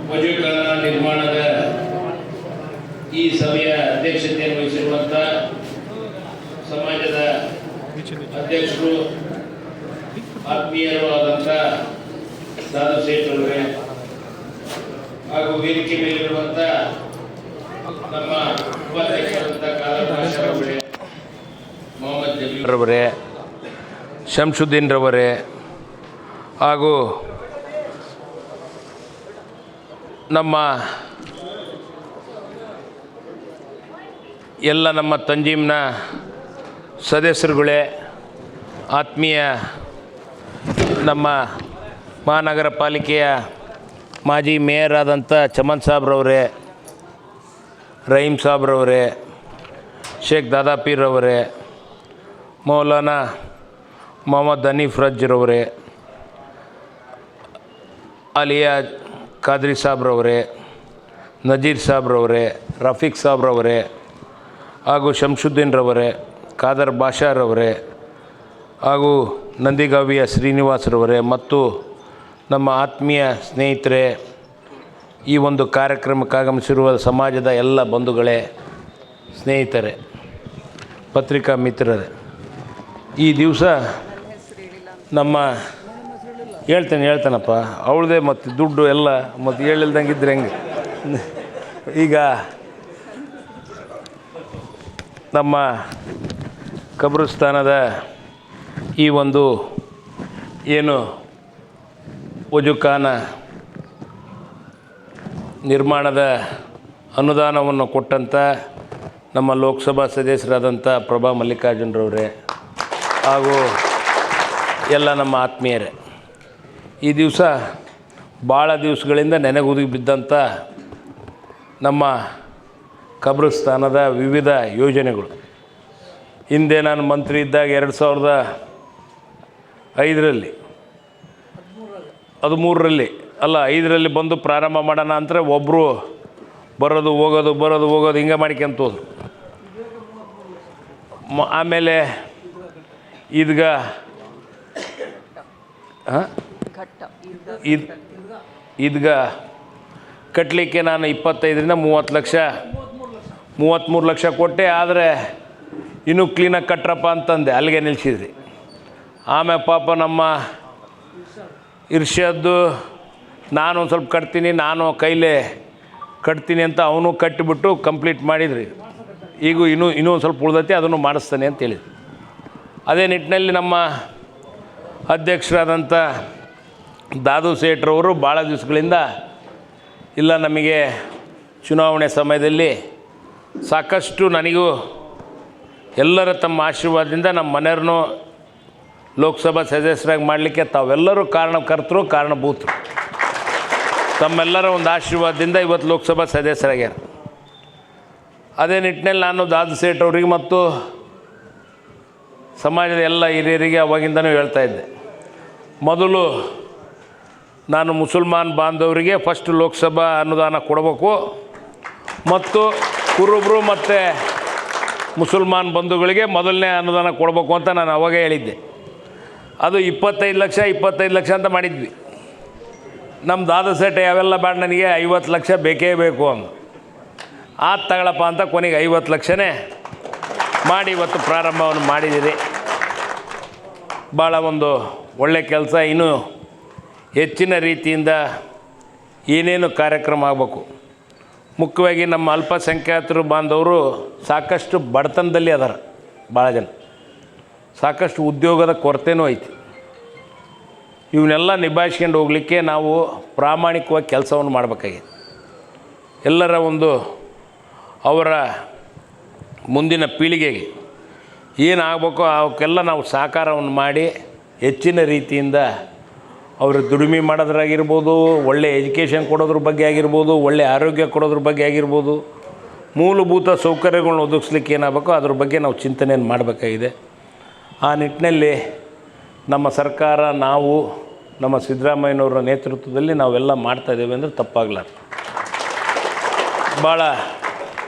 ವಜೂಖಾನ ನಿರ್ಮಾಣದ ಈ ಸಭೆಯ ಅಧ್ಯಕ್ಷತೆಯನ್ನು ವಹಿಸಿರುವಂಥ ಸಮಾಜದ ಅಧ್ಯಕ್ಷರು ಆತ್ಮೀಯರು ಆದಂಥ ದಾದು ಸೇಠ್ ಅವರೇ ಹಾಗೂ ವೇದಿಕೆ ಮೇಲಿರುವಂಥ ನಮ್ಮ ಉಪಾಧ್ಯಕ್ಷರಾದಂಥ ಕಾದರ್ ಬಾಷಾ ಅವರೇ, ಮೊಹಮ್ಮದ್ ಜಬೀರ್ ಅವರೇ, ಶಂಸುದ್ದೀನ್ ರವರೇ ಹಾಗೂ ನಮ್ಮ ಎಲ್ಲ ನಮ್ಮ ತಂಜೀಮ್ನ ಸದಸ್ಯರುಗಳೇ, ಆತ್ಮೀಯ ನಮ್ಮ ಮಹಾನಗರ ಪಾಲಿಕೆಯ ಮಾಜಿ ಮೇಯರ್ ಆದಂಥ ಚಮನ್ ಸಾಬ್ರವರೇ, ರಹೀಂ ಸಾಬ್ರವರೇ, ಶೇಖ್ ದಾದಾಪೀರ್ರವರೇ, ಮೌಲಾನಾ ಮೊಹಮ್ಮದ್ ಹನೀಫ್ ರಜ್ರವರೇ, ಅಲಿಯಾ ಖಾದ್ರಿ ಸಾಬ್ರವರೇ, ನಜೀರ್ ಸಾಬ್ರವರೇ, ರಫೀಕ್ ಸಾಬ್ರವರೇ ಹಾಗೂ ಶಂಸುದ್ದೀನ್ ರವರೇ, ಕಾದರ್ ಬಾಷಾರವರೇ ಹಾಗೂ ನಂದಿಗಾವಿಯ ಶ್ರೀನಿವಾಸರವರೇ ಮತ್ತು ನಮ್ಮ ಆತ್ಮೀಯ ಸ್ನೇಹಿತರೆ, ಈ ಒಂದು ಕಾರ್ಯಕ್ರಮಕ್ಕೆ ಆಗಮಿಸಿರುವ ಸಮಾಜದ ಎಲ್ಲ ಬಂಧುಗಳೇ, ಸ್ನೇಹಿತರೆ, ಪತ್ರಿಕಾ ಮಿತ್ರರೇ, ಈ ದಿವಸ ನಮ್ಮ ಹೇಳ್ತೇನಪ್ಪ ಅವಳದೇ ಮತ್ತು ದುಡ್ಡು ಎಲ್ಲ ಮತ್ತು ಹೇಳಿಲ್ದಂಗೆ ಇದ್ರೆ ಹೆಂಗೆ. ಈಗ ನಮ್ಮ ಕಬ್ರಸ್ಥಾನದ ಈ ಒಂದು ಏನು ವಜೂಖಾನ ನಿರ್ಮಾಣದ ಅನುದಾನವನ್ನು ಕೊಟ್ಟಂಥ ನಮ್ಮ ಲೋಕಸಭಾ ಸದಸ್ಯರಾದಂಥ ಪ್ರಭಾ ಮಲ್ಲಿಕಾರ್ಜುನರವರೇ ಹಾಗೂ ಎಲ್ಲ ನಮ್ಮ ಆತ್ಮೀಯರೇ, ಈ ದಿವಸ ಭಾಳ ದಿವಸಗಳಿಂದ ನೆನೆಗುದಿಗೆ ಬಿದ್ದಂಥ ನಮ್ಮ ಕಬ್ರಸ್ಥಾನದ ವಿವಿಧ ಯೋಜನೆಗಳು. ಹಿಂದೆ ನಾನು ಮಂತ್ರಿ ಇದ್ದಾಗ 2005ರಲ್ಲಿ 5ರಲ್ಲಿ ಬಂದು ಪ್ರಾರಂಭ ಮಾಡೋಣ ಅಂದರೆ ಒಬ್ಬರು ಬರೋದು ಹೋಗೋದು ಹಿಂಗೆ ಮಾಡ್ಕೊಂತ ಹೋದ್ರು. ಆಮೇಲೆ ಈದ್ಗ ಕಟ್ಟಲಿಕ್ಕೆ ನಾನು 25ರಿಂದ 30 ಲಕ್ಷ 33 ಲಕ್ಷ ಕೊಟ್ಟೆ. ಆದರೆ ಇನ್ನೂ ಕ್ಲೀನಾಗಿ ಕಟ್ರಪ್ಪ ಅಂತಂದೆ, ಅಲ್ಲಿಗೆ ನಿಲ್ಲಿಸಿದ್ರಿ. ಆಮೇಲೆ ಪಾಪ ನಮ್ಮ ಇರ್ಷದ್ದು ನಾನು ಒಂದು ಸ್ವಲ್ಪ ಕಟ್ತೀನಿ, ನಾನು ಕೈಲೇ ಕಟ್ತೀನಿ ಅಂತ ಅವನು ಕಟ್ಟಿಬಿಟ್ಟು ಕಂಪ್ಲೀಟ್ ಮಾಡಿದ್ರಿ. ಈಗ ಇನ್ನೂ ಒಂದು ಸ್ವಲ್ಪ ಉಳ್ದೈತಿ, ಅದನ್ನು ಮಾಡಿಸ್ತಾನೆ ಅಂತ ಹೇಳಿದ್ರಿ. ಅದೇ ನಿಟ್ಟಿನಲ್ಲಿ ನಮ್ಮ ಅಧ್ಯಕ್ಷರಾದಂಥ ದಾದು ಸೇಠ್ರವರು ಭಾಳ ದಿವಸಗಳಿಂದ ಇಲ್ಲ, ನಮಗೆ ಚುನಾವಣೆ ಸಮಯದಲ್ಲಿ ಸಾಕಷ್ಟು ನನಗೂ ಎಲ್ಲರ ತಮ್ಮ ಆಶೀರ್ವಾದದಿಂದ ನಮ್ಮ ಮನೆಯವ್ರನ್ನೂ ಲೋಕಸಭಾ ಸದಸ್ಯರಾಗಿ ಮಾಡಲಿಕ್ಕೆ ತಾವೆಲ್ಲರೂ ಕಾರಣಕರ್ತರು, ಕಾರಣಭೂತರು. ತಮ್ಮೆಲ್ಲರ ಒಂದು ಆಶೀರ್ವಾದದಿಂದ ಇವತ್ತು ಲೋಕಸಭಾ ಸದಸ್ಯರಾಗ್ಯಾರ. ಅದೇ ನಿಟ್ಟಿನಲ್ಲಿ ನಾನು ದಾದು ಸೇಠ್ ಅವರಿಗೆ ಮತ್ತು ಸಮಾಜದ ಎಲ್ಲ ಹಿರಿಯರಿಗೆ ಅವಾಗಿಂದನೂ ಹೇಳ್ತಾಯಿದ್ದೆ, ಮೊದಲು ನಾನು ಮುಸಲ್ಮಾನ್ ಬಾಂಧವರಿಗೆ ಫಸ್ಟ್ ಲೋಕಸಭಾ ಅನುದಾನ ಕೊಡಬೇಕು ಮತ್ತು ಕುರುಬರು ಮತ್ತು ಮುಸಲ್ಮಾನ್ ಬಂಧುಗಳಿಗೆ ಮೊದಲನೇ ಅನುದಾನ ಕೊಡಬೇಕು ಅಂತ ನಾನು ಅವಾಗ ಹೇಳಿದ್ದೆ. ಅದು 25 ಲಕ್ಷ ಅಂತ ಮಾಡಿದ್ವಿ. ನಮ್ಮ ದಾದು ಸೇಠ ಯಾವೆಲ್ಲ ಬೇಡ, ನನಗೆ 50 ಲಕ್ಷ ಬೇಕೇ ಬೇಕು ಅಂದ. ತಗೊಳಪ್ಪ ಅಂತ ಕೊನೆಗೆ 50 ಲಕ್ಷನೇ ಮಾಡಿ ಇವತ್ತು ಪ್ರಾರಂಭವನ್ನು ಮಾಡಿದ್ದೀರಿ. ಭಾಳ ಒಂದು ಒಳ್ಳೆಯ ಕೆಲಸ. ಇನ್ನೂ ಹೆಚ್ಚಿನ ರೀತಿಯಿಂದ ಏನೇನು ಕಾರ್ಯಕ್ರಮ ಆಗಬೇಕು. ಮುಖ್ಯವಾಗಿ ನಮ್ಮ ಅಲ್ಪಸಂಖ್ಯಾತರು ಬಾಂಧವರು ಸಾಕಷ್ಟು ಬಡತನದಲ್ಲಿ ಅದಾರ. ಭಾಳ ಜನ ಸಾಕಷ್ಟು ಉದ್ಯೋಗದ ಕೊರತೆಯೂ ಐತಿ. ಇವನ್ನೆಲ್ಲ ನಿಭಾಯಿಸ್ಕೊಂಡು ಹೋಗಲಿಕ್ಕೆ ನಾವು ಪ್ರಾಮಾಣಿಕವಾಗಿ ಕೆಲಸವನ್ನು ಮಾಡಬೇಕಾಗಿದೆ. ಎಲ್ಲರ ಒಂದು ಅವರ ಮುಂದಿನ ಪೀಳಿಗೆಗೆ ಏನಾಗಬೇಕೋ ಅವಕ್ಕೆಲ್ಲ ನಾವು ಸಹಕಾರವನ್ನು ಮಾಡಿ ಹೆಚ್ಚಿನ ರೀತಿಯಿಂದ ಅವರ ದುಡಿಮೆ ಮಾಡೋದ್ರಾಗಿರ್ಬೋದು, ಒಳ್ಳೆಯ ಎಜುಕೇಷನ್ ಕೊಡೋದ್ರ ಬಗ್ಗೆ ಆಗಿರ್ಬೋದು, ಒಳ್ಳೆಯ ಆರೋಗ್ಯ ಕೊಡೋದ್ರ ಬಗ್ಗೆ ಆಗಿರ್ಬೋದು, ಮೂಲಭೂತ ಸೌಕರ್ಯಗಳನ್ನ ಒದಗಿಸ್ಲಿಕ್ಕೆ ಏನಾಗಬೇಕೋ ಅದ್ರ ಬಗ್ಗೆ ನಾವು ಚಿಂತನೆಯನ್ನು ಮಾಡಬೇಕಾಗಿದೆ. ಆ ನಿಟ್ಟಿನಲ್ಲಿ ನಮ್ಮ ಸರ್ಕಾರ, ನಾವು ನಮ್ಮ ಸಿದ್ದರಾಮಯ್ಯನವರ ನೇತೃತ್ವದಲ್ಲಿ ನಾವೆಲ್ಲ ಮಾಡ್ತಾಯಿದ್ದೇವೆ ಅಂದರೆ ತಪ್ಪಾಗಲಾರ್ದು. ಭಾಳ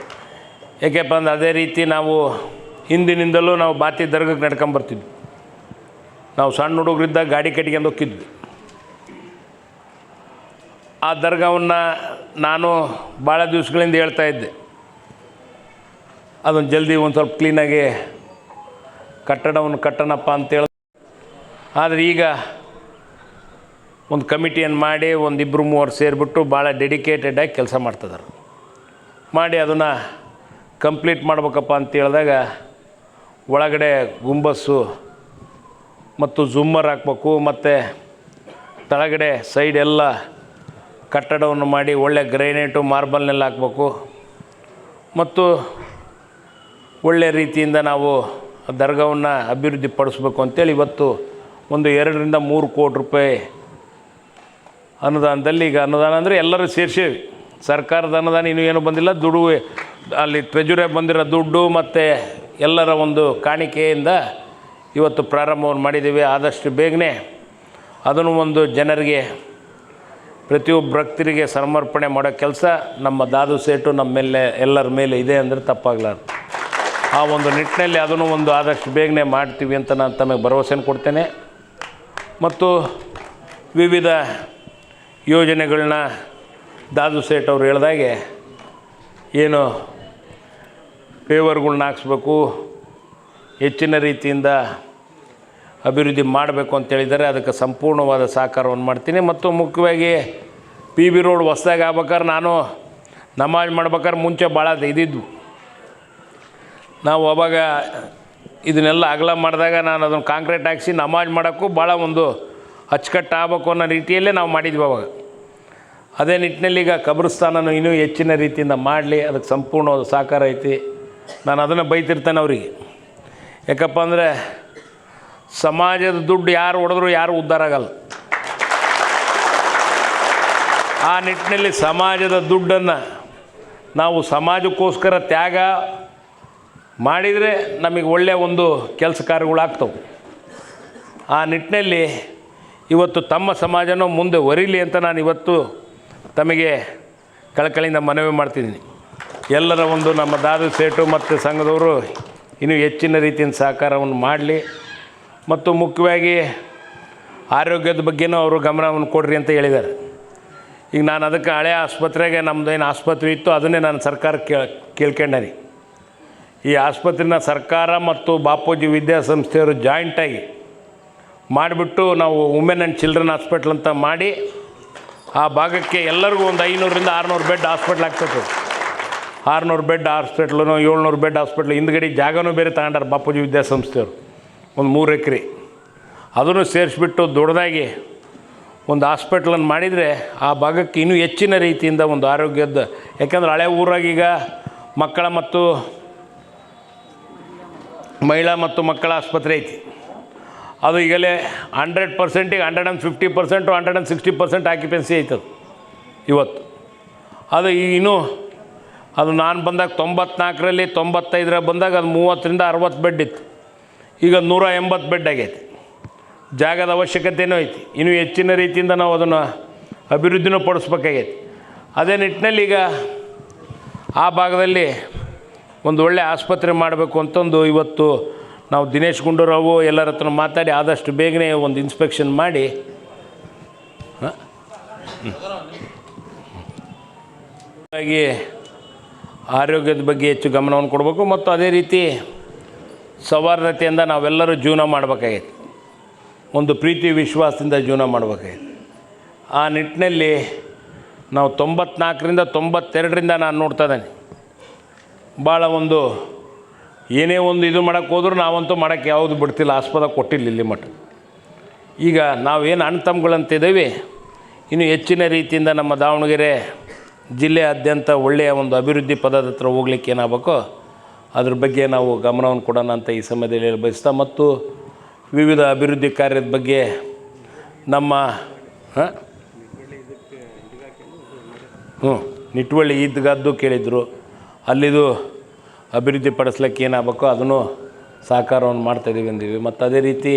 ಏಕೆಪ್ಪ ಅಂದ್ರೆ ಅದೇ ರೀತಿ ನಾವು ಹಿಂದಿನಿಂದಲೂ ನಾವು ಬಾತಿ ದರ್ಗಕ್ಕೆ ನಡ್ಕೊಂಬರ್ತಿದ್ವಿ. ನಾವು ಸಣ್ಣ ಹುಡುಗರಿದ್ದಾಗ ಗಾಡಿ ಕಟ್ಕೊಂಡು ಹೋಗ್ತಿದ್ವಿ. ಆ ದರ್ಗಾವನ್ನು ನಾನು ಭಾಳ ದಿವಸಗಳಿಂದ ಹೇಳ್ತಾ ಇದ್ದೆ, ಅದನ್ನು ಜಲ್ದಿ ಒಂದು ಸ್ವಲ್ಪ ಕ್ಲೀನಾಗಿ ಕಟ್ಟಡವನ್ನು ಕಟ್ಟೋಣಪ್ಪ ಅಂತೇಳಿ. ಆದರೆ ಈಗ ಒಂದು ಕಮಿಟಿಯನ್ನು ಮಾಡಿ ಒಂದು 2-3 ಸೇರಿಬಿಟ್ಟು ಭಾಳ ಡೆಡಿಕೇಟೆಡಾಗಿ ಕೆಲಸ ಮಾಡ್ತಿದ್ದಾರೆ. ಮಾಡಿ ಅದನ್ನು ಕಂಪ್ಲೀಟ್ ಮಾಡ್ಬೇಕಪ್ಪ ಅಂತ ಹೇಳಿದಾಗ ಒಳಗಡೆ ಗುಂಬಸ್ಸು ಮತ್ತು ಝುಮ್ಮರ್ ಹಾಕ್ಬೇಕು, ಮತ್ತು ತಳಗಡೆ ಸೈಡ್ ಎಲ್ಲ ಕಟ್ಟಡವನ್ನು ಮಾಡಿ ಒಳ್ಳೆ ಗ್ರೈನೇಟು ಮಾರ್ಬಲ್ನೆಲ್ಲ ಹಾಕ್ಬೇಕು. ಮತ್ತು ಒಳ್ಳೆ ರೀತಿಯಿಂದ ನಾವು ದರ್ಗಾವನ್ನು ಅಭಿವೃದ್ಧಿ ಪಡಿಸ್ಬೇಕು ಅಂತೇಳಿ ಇವತ್ತು ಒಂದು 2-3 ಕೋಟಿ ರೂಪಾಯಿ ಅನುದಾನದಲ್ಲಿ, ಈಗ ಅನುದಾನ ಅಂದರೆ ಎಲ್ಲರೂ ಸೇರಿಸೇವಿ, ಸರ್ಕಾರದ ಅನುದಾನ ಇನ್ನೂ ಏನೂ ಬಂದಿಲ್ಲ, ದುಡ್ಡು ಅಲ್ಲಿ ಟ್ರೆಜುರಿ ಬಂದಿರೋ ದುಡ್ಡು ಮತ್ತು ಎಲ್ಲರ ಒಂದು ಕಾಣಿಕೆಯಿಂದ ಇವತ್ತು ಪ್ರಾರಂಭವನ್ನು ಮಾಡಿದ್ದೀವಿ. ಆದಷ್ಟು ಬೇಗನೆ ಅದನ್ನು ಒಂದು ಜನರಿಗೆ, ಪ್ರತಿಯೊಬ್ಬ ಭಕ್ತರಿಗೆ ಸಮರ್ಪಣೆ ಮಾಡೋ ಕೆಲಸ ನಮ್ಮ ದಾದು ಸೇಟು ನಮ್ಮ ಮೇಲೆ ಎಲ್ಲರ ಮೇಲೆ ಇದೆ ಅಂದರೆ ತಪ್ಪಾಗಲಾರ್ದು. ಆ ಒಂದು ನಿಟ್ಟಿನಲ್ಲಿ ಅದನ್ನು ಒಂದು ಆದಷ್ಟು ಬೇಗನೆ ಮಾಡ್ತೀವಿ ಅಂತ ನಾನು ತಮಗೆ ಭರವಸೆಯನ್ನು ಕೊಡ್ತೇನೆ. ಮತ್ತು ವಿವಿಧ ಯೋಜನೆಗಳನ್ನ ದಾದು ಸೇಟ್ ಅವ್ರು ಹೇಳ್ದಾಗೆ ಏನು ಪೇವರ್ಗಳ್ನ ಹಾಕ್ಸ್ಬೇಕು, ಹೆಚ್ಚಿನ ರೀತಿಯಿಂದ ಅಭಿವೃದ್ಧಿ ಮಾಡಬೇಕು ಅಂತೇಳಿದ್ದಾರೆ. ಅದಕ್ಕೆ ಸಂಪೂರ್ಣವಾದ ಸಹಕಾರವನ್ನು ಮಾಡ್ತೀನಿ. ಮತ್ತು ಮುಖ್ಯವಾಗಿ PB ರೋಡ್ ಹೊಸ್ದಾಗಿ ಆಗ್ಬೇಕಾದ್ರೆ ನಾನು ನಮಾಜ್ ಮಾಡ್ಬೇಕಾದ್ರೆ ಮುಂಚೆ ಭಾಳ ಇದ್ದಿದ್ವು. ನಾವು ಅವಾಗ ಇದನ್ನೆಲ್ಲ ಅಗಲ ಮಾಡಿದಾಗ ನಾನು ಅದನ್ನು ಕಾಂಕ್ರೀಟ್ ಹಾಕಿಸಿ ನಮಾಜ್ ಮಾಡೋಕ್ಕೂ ಭಾಳ ಒಂದು ಅಚ್ಚುಕಟ್ಟು ಆಗಬೇಕು ಅನ್ನೋ ರೀತಿಯಲ್ಲೇ ನಾವು ಮಾಡಿದ್ವಿ ಅವಾಗ. ಅದೇ ನಿಟ್ಟಿನಲ್ಲಿ ಈಗ ಕಬ್ರಸ್ಥಾನನೂ ಇನ್ನೂ ಹೆಚ್ಚಿನ ರೀತಿಯಿಂದ ಮಾಡಲಿ, ಅದಕ್ಕೆ ಸಂಪೂರ್ಣವಾದ ಸಹಕಾರ ಐತಿ. ನಾನು ಅದನ್ನು ಬೈತಿರ್ತೇನೆ ಅವರಿಗೆ. ಯಾಕಪ್ಪ ಅಂದರೆ ಸಮಾಜದ ದುಡ್ಡು ಯಾರು ಹೊಡೆದ್ರು ಯಾರು ಉದ್ಧಾರ ಆಗಲ್ಲ. ಆ ನಿಟ್ಟಿನಲ್ಲಿ ಸಮಾಜದ ದುಡ್ಡನ್ನು ನಾವು ಸಮಾಜಕ್ಕೋಸ್ಕರ ತ್ಯಾಗ ಮಾಡಿದರೆ ನಮಗೆ ಒಳ್ಳೆಯ ಒಂದು ಕೆಲಸ ಕಾರ್ಯಗಳಾಗ್ತವೆ. ಆ ನಿಟ್ಟಿನಲ್ಲಿ ಇವತ್ತು ತಮ್ಮ ಸಮಾಜನೂ ಮುಂದೆ ಒರೀಲಿ ಅಂತ ನಾನು ಇವತ್ತು ತಮಗೆ ಕಳಕಳಿಯಿಂದ ಮನವಿ ಮಾಡ್ತಿದ್ದೀನಿ. ಎಲ್ಲರ ಒಂದು ನಮ್ಮ ದಾದು ಸೇಟು ಮತ್ತು ಸಂಘದವರು ಇನ್ನೂ ಹೆಚ್ಚಿನ ರೀತಿಯಿಂದ ಸಹಕಾರವನ್ನು ಮಾಡಲಿ. ಮತ್ತು ಮುಖ್ಯವಾಗಿ ಆರೋಗ್ಯದ ಬಗ್ಗೆನೂ ಅವರು ಗಮನವನ್ನು ಕೊಡ್ರಿ ಅಂತ ಹೇಳಿದ್ದಾರೆ. ಈಗ ನಾನು ಅದಕ್ಕೆ ಹಳೆಯ ಆಸ್ಪತ್ರೆಗೆ ನಮ್ಮದೇನು ಆಸ್ಪತ್ರೆ ಇತ್ತು ಅದನ್ನೇ ನಾನು ಸರ್ಕಾರಕ್ಕೆ ಕೇಳ್ಕೊಂಡೇನೆ. ಈ ಆಸ್ಪತ್ರೆನ ಸರ್ಕಾರ ಮತ್ತು ಬಾಪೂಜಿ ವಿದ್ಯಾಸಂಸ್ಥೆಯವರು ಜಾಯಿಂಟಾಗಿ ಮಾಡಿಬಿಟ್ಟು ನಾವು ವುಮೆನ್ ಆ್ಯಂಡ್ ಚಿಲ್ಡ್ರನ್ ಹಾಸ್ಪಿಟ್ಲ್ ಅಂತ ಮಾಡಿ ಆ ಭಾಗಕ್ಕೆ ಎಲ್ಲರಿಗೂ ಒಂದು 500-600 ಬೆಡ್ ಹಾಸ್ಪಿಟ್ಲ್ ಆಗ್ತದೆ. 600 ಬೆಡ್ ಹಾಸ್ಪಿಟ್ಲು, 700 ಬೆಡ್ ಹಾಸ್ಪಿಟ್ಲು, ಹಿಂದ್ಗಡೆ ಜಾಗನೂ ಬೇರೆ ತಗೊಂಡಾರೆ ಬಾಪೂಜಿ ವಿದ್ಯಾಸಂಸ್ಥೆಯವರು, ಒಂದು 3 ಎಕರೆ. ಅದನ್ನು ಸೇರಿಸ್ಬಿಟ್ಟು ದೊಡ್ಡದಾಗಿ ಒಂದು ಹಾಸ್ಪಿಟ್ಲನ್ನು ಮಾಡಿದರೆ ಆ ಭಾಗಕ್ಕೆ ಇನ್ನೂ ಹೆಚ್ಚಿನ ರೀತಿಯಿಂದ ಒಂದು ಆರೋಗ್ಯದ, ಯಾಕೆಂದ್ರೆ ಹಳೆ ಊರಾಗೀಗ ಮಕ್ಕಳ ಮತ್ತು ಮಹಿಳಾ ಮತ್ತು ಮಕ್ಕಳ ಆಸ್ಪತ್ರೆ ಐತಿ. ಅದು ಈಗಲೇ 100%ಗೆ 150%, 160% ಆಕ್ಯುಪೆನ್ಸಿ ಐತದು ಇವತ್ತು. ಅದು ಇನ್ನೂ ಅದು ನಾನು ಬಂದಾಗ 94ರಲ್ಲಿ 95 ಬಂದಾಗ ಅದು 30-60 ಬೆಡ್ ಇತ್ತು. ಈಗ 180 ಬೆಡ್ ಆಗೈತಿ. ಜಾಗದ ಅವಶ್ಯಕತೆಯೂ ಐತಿ. ಇನ್ನೂ ಹೆಚ್ಚಿನ ರೀತಿಯಿಂದ ನಾವು ಅದನ್ನು ಅಭಿವೃದ್ಧಿನೂ ಪಡಿಸ್ಬೇಕಾಗೈತಿ. ಅದೇ ನಿಟ್ಟಿನಲ್ಲಿ ಈಗ ಆ ಭಾಗದಲ್ಲಿ ಒಂದು ಒಳ್ಳೆಯ ಆಸ್ಪತ್ರೆ ಮಾಡಬೇಕು ಅಂತಂದು ಇವತ್ತು ನಾವು ದಿನೇಶ್ ಗುಂಡೂರಾವು ಎಲ್ಲರ ಹತ್ರ ಮಾತಾಡಿ ಆದಷ್ಟು ಬೇಗನೆ ಒಂದು ಇನ್ಸ್ಪೆಕ್ಷನ್ ಮಾಡಿ ಹಾಗಾಗಿ ಆರೋಗ್ಯದ ಬಗ್ಗೆ ಹೆಚ್ಚು ಗಮನವನ್ನು ಕೊಡಬೇಕು. ಮತ್ತು ಅದೇ ರೀತಿ ಸೌಹಾರ್ದತೆಯಿಂದ ನಾವೆಲ್ಲರೂ ಜೀವನ ಮಾಡಬೇಕಾಗೈತಿ, ಒಂದು ಪ್ರೀತಿ ವಿಶ್ವಾಸದಿಂದ ಜೀವನ ಮಾಡಬೇಕಾಗೈತಿ. ಆ ನಿಟ್ಟಿನಲ್ಲಿ ನಾವು 94ರಿಂದ 92ರಿಂದ ನಾನು ನೋಡ್ತಾ ಇದ್ದೇನೆ, ಭಾಳ ಒಂದು ಏನೇ ಒಂದು ಇದು ಮಾಡೋಕ್ಕೆ ಹೋದ್ರೂ ನಾವಂತೂ ಮಾಡೋಕ್ಕೆ ಯಾವುದು ಬಿಡ್ತಿಲ್ಲ, ಆಸ್ಪದ ಕೊಟ್ಟಿಲ್ಲ ಇಲ್ಲಿ ಮಟ್ಟ. ಈಗ ನಾವೇನು ಅಣ್ಣ ತಮ್ಮಗಳಂತಿದ್ದೀವಿ, ಇನ್ನೂ ಹೆಚ್ಚಿನ ರೀತಿಯಿಂದ ನಮ್ಮ ದಾವಣಗೆರೆ ಜಿಲ್ಲೆಯಾದ್ಯಂತ ಒಳ್ಳೆಯ ಒಂದು ಅಭಿವೃದ್ಧಿ ಪದದ ಹತ್ರ ಹೋಗ್ಲಿಕ್ಕೆ ಏನಾಗಬೇಕೋ ಅದ್ರ ಬಗ್ಗೆ ನಾವು ಗಮನವನ್ನು ಕೊಡೋಣ ಅಂತ ಈ ಸಮಯದಲ್ಲಿ ಬಯಸ್ತಾ, ಮತ್ತು ವಿವಿಧ ಅಭಿವೃದ್ಧಿ ಕಾರ್ಯದ ಬಗ್ಗೆ ನಮ್ಮ ನಿಟ್ವಳ್ಳಿ ಈದ್ಗದ್ದು ಕೇಳಿದರು, ಅಲ್ಲಿದು ಅಭಿವೃದ್ಧಿ ಪಡಿಸ್ಲಿಕ್ಕೆ ಏನಾಗಬೇಕೋ ಅದನ್ನು ಸಹಕಾರವನ್ನು ಮಾಡ್ತಾಯಿದ್ದೀವಿ ಅಂದೀವಿ. ಮತ್ತು ಅದೇ ರೀತಿ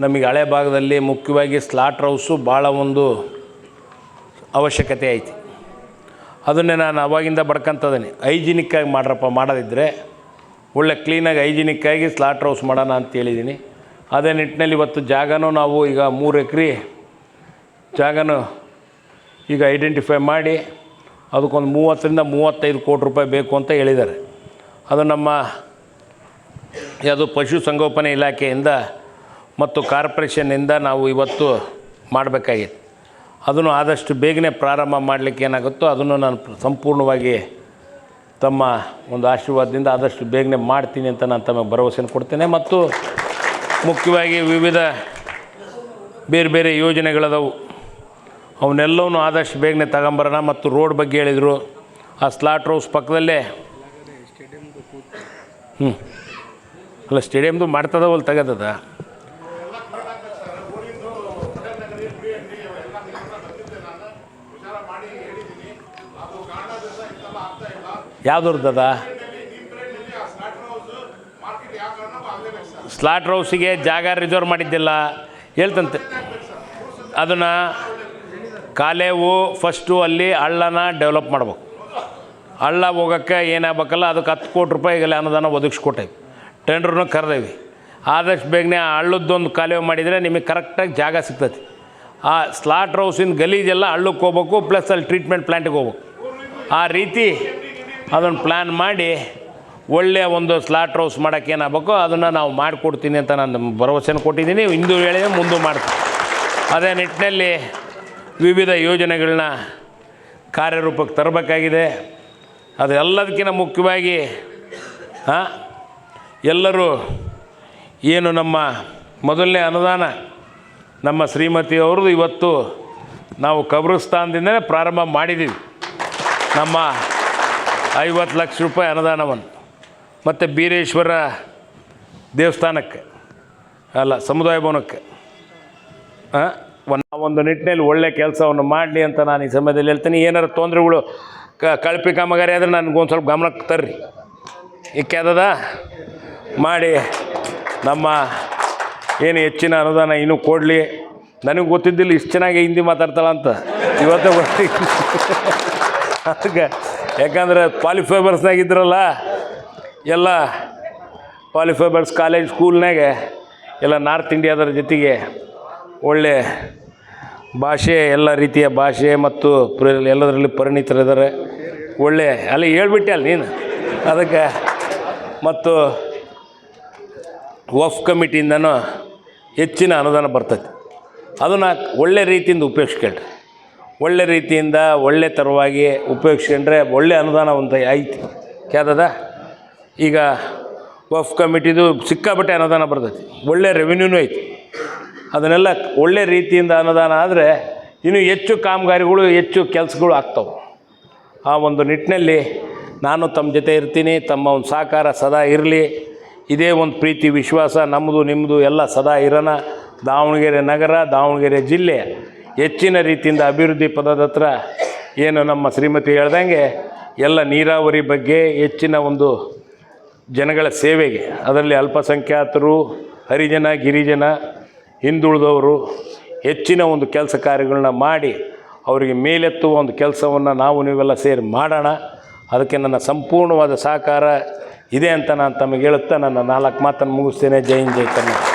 ನಮಗೆ ಹಳೆ ಭಾಗದಲ್ಲಿ ಮುಖ್ಯವಾಗಿ ಸ್ಲಾಟ್ರ್ ಹೌಸು ಭಾಳ ಒಂದು ಅವಶ್ಯಕತೆ ಐತಿ. ಅದನ್ನೇ ನಾನು ಅವಾಗಿಂದ ಬಡ್ಕೊಂತದೇನೆ, ಹೈಜಿನಿಕ್ಕಾಗಿ ಮಾಡ್ರಪ್ಪ, ಮಾಡೋದಿದ್ದರೆ ಒಳ್ಳೆ ಕ್ಲೀನಾಗಿ ಹೈಜಿನಿಕ್ಕಾಗಿ ಸ್ಲಾಟ್ರ್ ಹೌಸ್ ಮಾಡೋಣ ಅಂತೇಳಿದ್ದೀನಿ. ಅದೇ ನಿಟ್ಟಿನಲ್ಲಿ ಇವತ್ತು ಜಾಗನೂ ನಾವು ಈಗ 3 ಎಕರೆ ಜಾಗನೂ ಈಗ ಐಡೆಂಟಿಫೈ ಮಾಡಿ ಅದಕ್ಕೊಂದು 30-35 ಕೋಟಿ ರೂಪಾಯಿ ಬೇಕು ಅಂತ ಹೇಳಿದ್ದಾರೆ. ಅದು ನಮ್ಮ ಯಾವುದು ಪಶುಸಂಗೋಪನೆ ಇಲಾಖೆಯಿಂದ ಮತ್ತು ಕಾರ್ಪೊರೇಷನ್ನಿಂದ ನಾವು ಇವತ್ತು ಮಾಡಬೇಕಾಗಿತ್ತು. ಅದನ್ನು ಆದಷ್ಟು ಬೇಗನೆ ಪ್ರಾರಂಭ ಮಾಡಲಿಕ್ಕೆ ಏನಾಗುತ್ತೋ ಅದನ್ನು ನಾನು ಸಂಪೂರ್ಣವಾಗಿ ತಮ್ಮ ಒಂದು ಆಶೀರ್ವಾದದಿಂದ ಆದಷ್ಟು ಬೇಗನೆ ಮಾಡ್ತೀನಿ ಅಂತ ನಾನು ತಮಗೆ ಭರವಸೆಯನ್ನು ಕೊಡ್ತೇನೆ. ಮತ್ತು ಮುಖ್ಯವಾಗಿ ವಿವಿಧ ಬೇರೆ ಬೇರೆ ಯೋಜನೆಗಳದವು, ಅವನ್ನೆಲ್ಲವೂ ಆದಷ್ಟು ಬೇಗನೆ ತಗೊಂಬರೋಣ. ಮತ್ತು ರೋಡ್ ಬಗ್ಗೆ ಹೇಳಿದರು, ಆ ಸ್ಲಾಟ್ ಹೌಸ್ ಪಕ್ಕದಲ್ಲೇ ಅಲ್ಲ ಸ್ಟೇಡಿಯಮ್ದು ಮಾಡ್ತದವಲ್ಲಿ ತೆಗೆದದ ಯಾವುದ್ರದ್ದದ ಸ್ಲಾಟ್ ಹೌಸಿಗೆ ಜಾಗ ರಿಸರ್ವ್ ಮಾಡಿದ್ದಿಲ್ಲ ಹೇಳ್ತಂತೆ. ಅದನ್ನು ಕಾಲೇವು ಫಸ್ಟು ಅಲ್ಲಿ ಹಳ್ಳನ ಡೆವಲಪ್ ಮಾಡ್ಬೇಕು. ಹಳ್ಳ ಹೋಗೋಕ್ಕೆ ಏನಾಗಬೇಕಲ್ಲ ಅದಕ್ಕೆ 10 ಕೋಟಿ ರೂಪಾಯಿಗೆಲ್ಲ ಅನುದಾನ ಒದಗಿಸ್ಕೊಟ್ಟೇವಿ. ಟೆಂಡ್ರನ್ನು ಕರೆದೇವಿ. ಆದಷ್ಟು ಬೇಗನೆ ಆ ಹಳ್ಳದ್ದೊಂದು ಕಾಲೇವು ಮಾಡಿದರೆ ನಿಮಗೆ ಕರೆಕ್ಟಾಗಿ ಜಾಗ ಸಿಗ್ತೈತಿ. ಆ ಸ್ಲಾಟ್ ಹೌಸಿನ ಗಲೀಜೆಲ್ಲ ಹಳ್ಳಕ್ಕೆ ಹೋಗ್ಬೇಕು, ಪ್ಲಸ್ ಅಲ್ಲಿ ಟ್ರೀಟ್ಮೆಂಟ್ ಪ್ಲ್ಯಾಂಟಿಗೆ ಹೋಗ್ಬೇಕು. ಆ ರೀತಿ ಅದನ್ನು ಪ್ಲ್ಯಾನ್ ಮಾಡಿ ಒಳ್ಳೆಯ ಒಂದು ಸ್ಲಾಟ್ ಹೌಸ್ ಮಾಡೋಕ್ಕೆ ಏನಾಗಬೇಕು ಅದನ್ನು ನಾವು ಮಾಡಿಕೊಡ್ತೀನಿ ಅಂತ ನಾನು ಭರವಸೆನ ಕೊಟ್ಟಿದ್ದೀನಿ. ಇಂದು ಹೇಳಿದೆ, ಮುಂದೆ ಮಾಡ್ತೀನಿ. ಅದೇ ನಿಟ್ಟಿನಲ್ಲಿ ವಿವಿಧ ಯೋಜನೆಗಳನ್ನ ಕಾರ್ಯರೂಪಕ್ಕೆ ತರಬೇಕಾಗಿದೆ. ಅದು ಎಲ್ಲದಕ್ಕಿಂತ ಮುಖ್ಯವಾಗಿ ಎಲ್ಲರೂ ಏನು ನಮ್ಮ ಮೊದಲನೇ ಅನುದಾನ ನಮ್ಮ ಶ್ರೀಮತಿಯವ್ರದ್ದು ಇವತ್ತು ನಾವು ಕಬ್ರಸ್ತಾನದಿಂದಲೇ ಪ್ರಾರಂಭ ಮಾಡಿದ್ದೀವಿ. ನಮ್ಮ 50 ಲಕ್ಷ ರೂಪಾಯಿ ಅನುದಾನವನ್ನು ಮತ್ತು ಬೀರೇಶ್ವರ ದೇವಸ್ಥಾನಕ್ಕೆ ಅಲ್ಲ ಸಮುದಾಯ ಭವನಕ್ಕೆ ಒಂದು ನಿಟ್ಟಿನಲ್ಲಿ ಒಳ್ಳೆಯ ಕೆಲಸವನ್ನು ಮಾಡಲಿ ಅಂತ ನಾನು ಈ ಸಮಯದಲ್ಲಿ ಹೇಳ್ತೀನಿ. ಏನಾರು ತೊಂದರೆಗಳು ಕಳಪೆ ಕಾಮಗಾರಿ ಆದರೆ ನನಗೊಂದು ಸ್ವಲ್ಪ ಗಮನಕ್ಕೆ ತರ್ರಿ. ಏಕೆ ಅದದ ಮಾಡಿ ನಮ್ಮ ಏನು ಹೆಚ್ಚಿನ ಅನುದಾನ ಇನ್ನೂ ಕೊಡಲಿ. ನನಗೆ ಗೊತ್ತಿದ್ದಿಲ್ಲ ಇಷ್ಟು ಚೆನ್ನಾಗಿ ಹಿಂದಿ ಮಾತಾಡ್ತಾಳಂತ, ಇವತ್ತೇ ಗೊತ್ತಿಲ್ಲ. ಅದಕ್ಕೆ ಯಾಕಂದರೆ ಪಾಲಿಫೈಬರ್ಸ್ನಾಗಿದ್ರಲ್ಲ ಎಲ್ಲ ಪಾಲಿಫೈಬರ್ಸ್ ಕಾಲೇಜ್ ಸ್ಕೂಲ್ನಾಗೆ ಎಲ್ಲ ನಾರ್ತ್ ಇಂಡಿಯಾದರ ಜೊತೆಗೆ ಒಳ್ಳೆ ಭಾಷೆ, ಎಲ್ಲ ರೀತಿಯ ಭಾಷೆ ಮತ್ತು ಎಲ್ಲದರಲ್ಲಿ ಪರಿಣಿತರಿದ್ದಾರೆ. ಒಳ್ಳೆ ಅಲ್ಲಿ ಹೇಳ್ಬಿಟ್ಟೆ ಅಲ್ಲಿ ನೀನು. ಅದಕ್ಕೆ ಮತ್ತು ವಫ್ ಕಮಿಟಿಯಿಂದನೂ ಹೆಚ್ಚಿನ ಅನುದಾನ ಬರ್ತೈತೆ. ಅದನ್ನು ಒಳ್ಳೆ ರೀತಿಯಿಂದ ಉಪಯೋಗಿಸ್ಕೊಂಡ್ರೆ, ಒಳ್ಳೆ ರೀತಿಯಿಂದ ಒಳ್ಳೆ ಥರವಾಗಿ ಉಪಯೋಗಿಸ್ಕೊಂಡ್ರೆ ಒಳ್ಳೆ ಅನುದಾನ ಒಂದು ಐತಿ ಕ್ಯಾದದ. ಈಗ ವಫ್ ಕಮಿಟಿದು ಸಿಕ್ಕಾಪಟ್ಟೆ ಅನುದಾನ ಬರ್ತೈತಿ, ಒಳ್ಳೆ ರೆವಿನ್ಯೂನೂ ಐತಿ. ಅದನ್ನೆಲ್ಲ ಒಳ್ಳೆ ರೀತಿಯಿಂದ ಅನುದಾನ ಆದರೆ ಇನ್ನೂ ಹೆಚ್ಚು ಕಾಮಗಾರಿಗಳು, ಹೆಚ್ಚು ಕೆಲಸಗಳು ಆಗ್ತವೆ. ಆ ಒಂದು ನಿಟ್ಟಿನಲ್ಲಿ ನಾನು ತಮ್ಮ ಜೊತೆ ಇರ್ತೀನಿ. ತಮ್ಮ ಒಂದು ಸಹಕಾರ ಸದಾ ಇರಲಿ. ಇದೇ ಒಂದು ಪ್ರೀತಿ ವಿಶ್ವಾಸ ನಮ್ಮದು ನಿಮ್ಮದು ಎಲ್ಲ ಸದಾ ಇರೋಣ. ದಾವಣಗೆರೆ ನಗರ, ದಾವಣಗೆರೆ ಜಿಲ್ಲೆ ಹೆಚ್ಚಿನ ರೀತಿಯಿಂದ ಅಭಿವೃದ್ಧಿ ಪದದ ಹತ್ರ ಏನು ನಮ್ಮ ಶ್ರೀಮತಿ ಹೇಳ್ದಂಗೆ ಎಲ್ಲ ನೀರಾವರಿ ಬಗ್ಗೆ ಹೆಚ್ಚಿನ ಒಂದು ಜನಗಳ ಸೇವೆಗೆ, ಅದರಲ್ಲಿ ಅಲ್ಪಸಂಖ್ಯಾತರು, ಹರಿಜನ, ಗಿರಿಜನ, ಹಿಂದುಳಿದವರು ಹೆಚ್ಚಿನ ಒಂದು ಕೆಲಸ ಕಾರ್ಯಗಳನ್ನ ಮಾಡಿ ಅವರಿಗೆ ಮೇಲೆತ್ತುವ ಒಂದು ಕೆಲಸವನ್ನು ನಾವು ನೀವೆಲ್ಲ ಸೇರಿ ಮಾಡೋಣ. ಅದಕ್ಕೆ ನನ್ನ ಸಂಪೂರ್ಣವಾದ ಸಹಕಾರ ಇದೆ ಅಂತ ನಾನು ತಮಗೆ ಹೇಳುತ್ತಾ ನನ್ನ 4 ಮಾತನ್ನು ಮುಗಿಸ್ತೇನೆ. ಜೈ ಹಿಂದ್, ಜೈ ಕರ್ನಾಟಕ.